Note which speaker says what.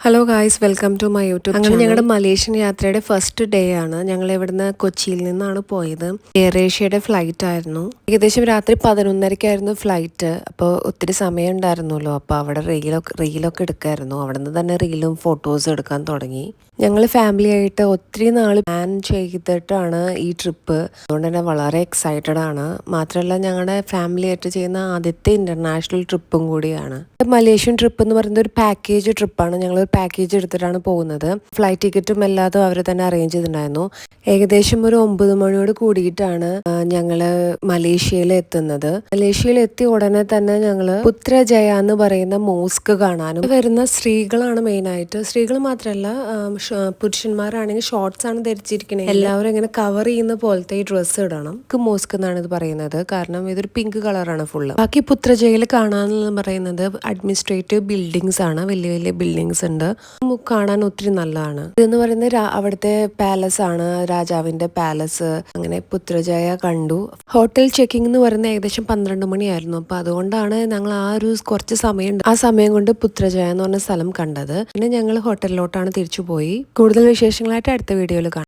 Speaker 1: Hello guys, welcome to my YouTube. അങ്ങനെ ഞങ്ങളുടെ Malaysian യാത്രയുടെ ഫസ്റ്റ് ഡേ ആണ്. ഞങ്ങൾ ഇവിടുന്ന് കൊച്ചിയിൽ നിന്നാണ് പോയത്. എയർ ഏഷ്യയുടെ ഫ്ലൈറ്റ് ആയിരുന്നു. ഏകദേശം രാത്രി 11:30-ക്കായിരുന്നു ഫ്ലൈറ്റ്. അപ്പോൾ ഒത്തിരി സമയം ഉണ്ടായിരുന്നല്ലോ. അപ്പോൾ അവിടെ റീലൊക്കെ എടുക്കായിരുന്നു. അവിടെ നിന്ന് തന്നെ റീലും ഫോട്ടോസും എടുക്കാൻ തുടങ്ങി. ഞങ്ങൾ ഫാമിലി ആയിട്ട് ഒത്തിരി നാൾ പ്ലാൻ ചെയ്തിട്ടാണ് ഈ ട്രിപ്പ്. അതുകൊണ്ട് തന്നെ വളരെ എക്സൈറ്റഡ് ആണ്. മാത്രമല്ല ഞങ്ങളുടെ ഫാമിലി ആയിട്ട് ചെയ്യുന്ന ആദ്യത്തെ ഇന്റർനാഷണൽ ട്രിപ്പും കൂടിയാണ്. മലേഷ്യൻ ട്രിപ്പ് എന്ന് പറയുന്നത് ഒരു പാക്കേജ് ട്രിപ്പാണ്. ഞങ്ങൾ പാക്കേജ് എടുത്തിട്ടാണ് പോകുന്നത്. ഫ്ലൈറ്റ് ടിക്കറ്റും എല്ലാതും അവർ തന്നെ അറേഞ്ച് ചെയ്തിട്ടുണ്ടായിരുന്നു. ഏകദേശം ഒരു 9 മണിയോട് കൂടിയിട്ടാണ് ഞങ്ങള് മലേഷ്യയിൽ എത്തുന്നത്. മലേഷ്യയിൽ എത്തിയ ഉടനെ തന്നെ ഞങ്ങള് പുത്രജയ എന്ന് പറയുന്ന മോസ്ക് കാണാനും വരുന്ന സ്ത്രീകളാണ് മെയിനായിട്ട്. സ്ത്രീകൾ മാത്രമല്ല, പുരുഷന്മാരാണെങ്കിൽ ഷോർട്സ് ആണ് ധരിച്ചിരിക്കുന്നത്. എല്ലാവരും ഇങ്ങനെ കവർ ചെയ്യുന്ന പോലത്തെ ഈ ഡ്രസ്സ് ഇടണം. മോസ്ക് എന്നാണ് ഇത് പറയുന്നത്. കാരണം ഇതൊരു പിങ്ക് കളറാണ് ഫുള്ള്. ബാക്കി പുത്രജയിൽ കാണാന്ന് പറയുന്നത് അഡ്മിനിസ്ട്രേറ്റീവ് ബിൽഡിങ്സ് ആണ്. വലിയ വലിയ ബിൽഡിങ്സ് ഉണ്ട്. കാണാൻ ഒത്തിരി നല്ലതാണ്. ഇതെന്ന് പറയുന്നത് അവിടുത്തെ പാലസ് ആണ്, രാജാവിന്റെ പാലസ്. അങ്ങനെ പുത്രജയ കണ്ടു. ഹോട്ടൽ ചെക്കിംഗ് എന്ന് പറയുന്നത് ഏകദേശം 12 മണിയായിരുന്നു. അപ്പൊ അതുകൊണ്ടാണ് ഞങ്ങൾ കുറച്ച് സമയം കൊണ്ട് പുത്രജയ എന്ന് പറഞ്ഞ സ്ഥലം കണ്ടത്. പിന്നെ ഞങ്ങൾ ഹോട്ടലിലോട്ടാണ് തിരിച്ചു പോയി. കൂടുതൽ വിശേഷങ്ങളായിട്ട് അടുത്ത വീഡിയോയിൽ കാണാം.